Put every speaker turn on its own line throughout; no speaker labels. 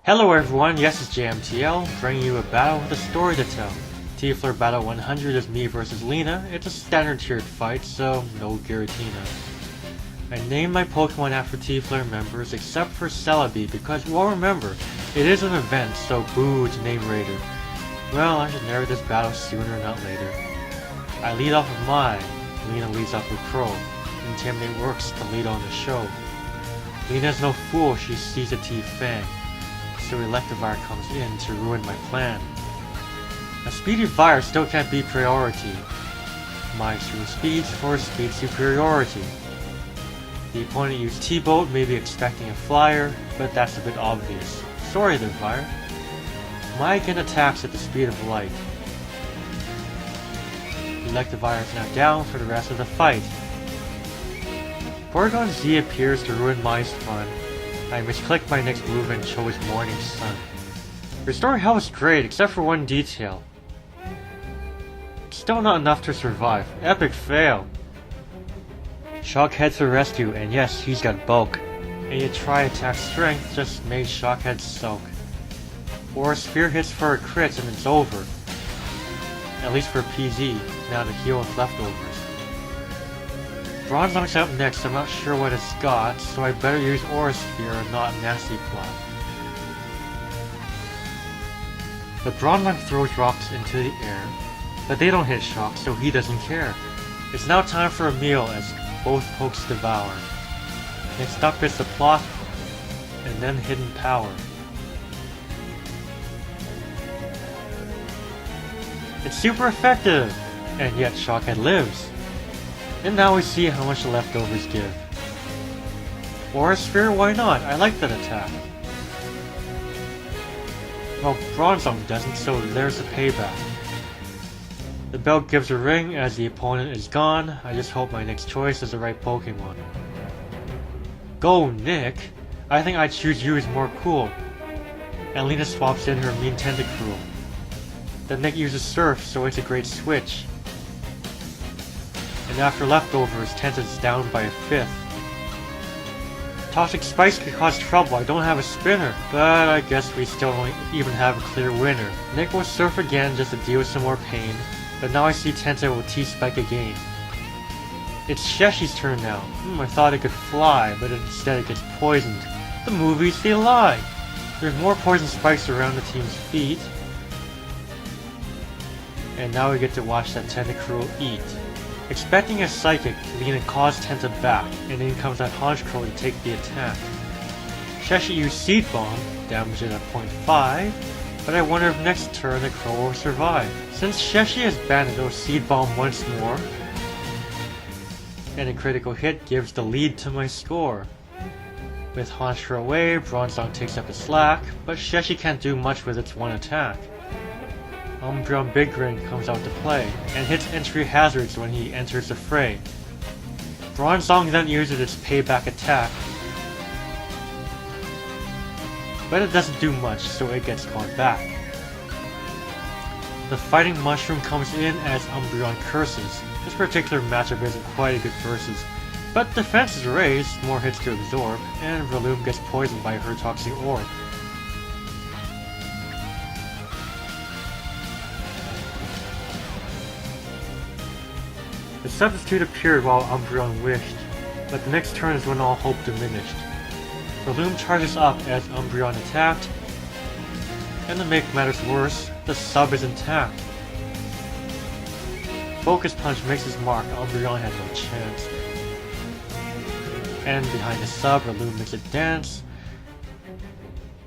Hello everyone, yes it's JMTL, bringing you a battle with a story to tell. Tiefler Battle 100 is me versus Lina. It's a standard tiered fight, so no Giratina. I named my Pokemon after Tiefler members except for Celebi because, well remember, it is an event, so boo to Name Raider. Well, I should narrate this battle sooner not later. I lead off with mine, Lina leads off with Crow. Intimidate works to lead on the show. Lina's no fool, she sees a T-Fang. So Electivire comes in to ruin my plan. A Speedy Fire still can't be priority. My extreme speeds for speed superiority. The opponent used T-Bolt, maybe expecting a flyer, but that's a bit obvious. Sorry there, Fire. My again attacks at the speed of light. Electivire is now down for the rest of the fight. Porygon Z appears to ruin my fun. I misclicked my next move and chose Morning Sun. Restoring health is great, except for one detail. Still not enough to survive. Epic fail. Shock heads to rescue, and yes, he's got bulk. And you try attack strength just made Shockhead sulk. Or Sphere hits for a crit and it's over. At least for PZ, now to heal with leftovers. Bronzong's up next, I'm not sure what it's got, so I better use Aura Sphere and not Nasty Plot. The Bronzong throws rocks into the air, but they don't hit Shock, so he doesn't care. It's now time for a meal as both pokes devour. Next up is the plot, and then Hidden Power. It's super effective! And yet Shockhead lives. And now we see how much the leftovers give. Aura Sphere, why not? I like that attack. Well, Bronzong doesn't, so there's a payback. The bell gives a ring as the opponent is gone. I just hope my next choice is the right Pokemon. Go, Nick! I think I'd choose you as more cool. And Lina swaps in her mean Tentacruel. Then Nick uses Surf, so it's a great switch. And after leftovers, Tenta's down by a fifth. Toxic Spikes could cause trouble, I don't have a spinner, but I guess we still don't even have a clear winner. Nick will Surf again just to deal with some more pain, but now I see Tenta will T-Spike again. It's Sheshi's turn now. I thought it could fly, but instead it gets poisoned. The movies, they lie! There's more poison spikes around the team's feet. And now we get to watch that Tentacruel eat. Expecting a Psychic, Lina calls Tenta back, and in comes that Honchkrow to take the attack. Sheshi used Seed Bomb, damage it at 0.5, but I wonder if next turn the Crow will survive. Since Sheshi has banned those Seed Bomb once more, and a critical hit gives the lead to my score. With Honchkrow away, Bronzong takes up the slack, but Sheshi can't do much with its one attack. Umbreon Big Ring comes out to play, and hits entry hazards when he enters the fray. Bronzong then uses its payback attack, but it doesn't do much, so it gets called back. The Fighting Mushroom comes in as Umbreon curses. This particular matchup isn't quite a good versus, but defense is raised, more hits to absorb, and Breloom gets poisoned by her Toxic Orb. The substitute appeared while Umbreon wished, but the next turn is when all hope diminished. Breloom charges up as Umbreon attacked, and to make matters worse, the sub is intact. Focus Punch makes his mark, Umbreon had no chance. And behind the sub, Breloom makes it dance.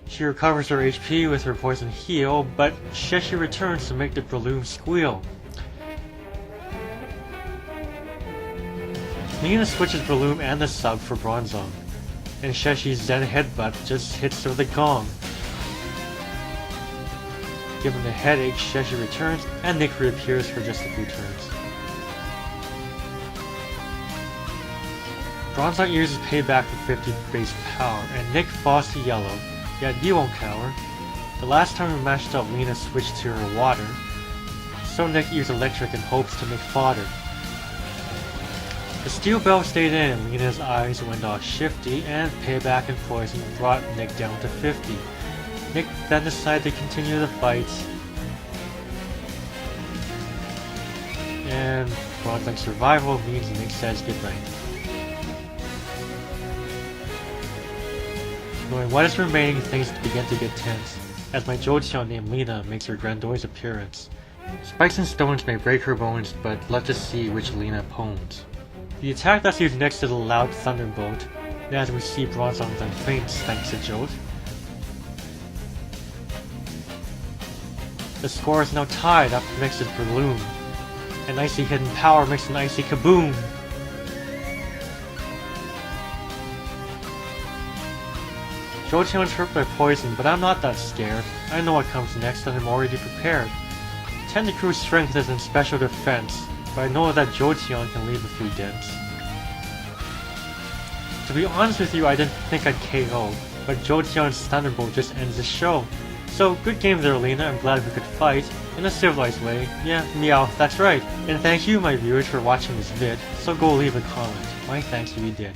She recovers her HP with her Poison Heal, but Sheshi returns to make the Breloom squeal. Lina switches Breloom and the sub for Bronzong, and Sheshi's Zen Headbutt just hits with a gong. Given a headache, Sheshi returns, and Nick reappears for just a few turns. Bronzong uses payback for 50 base power, and Nick falls to yellow, yet he won't cower. The last time we matched up, Lina switched to her water, so Nick used electric in hopes to make fodder. The steel bell stayed in, Lina's eyes went all shifty, and payback and poison brought Nick down to 50. Nick then decided to continue the fight. And Bronze Like survival means Nick says goodnight. Knowing what is remaining, things begin to get tense, as my Jochion named Lina makes her grandiose appearance. Spikes and stones may break her bones, but let's just see which Lina pwns. The attack that sees next to the loud thunderbolt, and as we see Bronzong then faints thanks to Jolt. The score is now tied up next is Breloom. An icy hidden power makes an icy kaboom! Jochion's hurt by poison, but I'm not that scared. I know what comes next and I'm already prepared. Tentacru's strength is in special defense, but I know that Jochion can leave a few dents. To be honest with you, I didn't think I'd KO, but Jochion's Thunderbolt just ends the show. So, good game there, Lina. I'm glad we could fight in a civilized way. Yeah, meow, that's right. And thank you, my viewers, for watching this vid, so go leave a comment. My thanks if you did.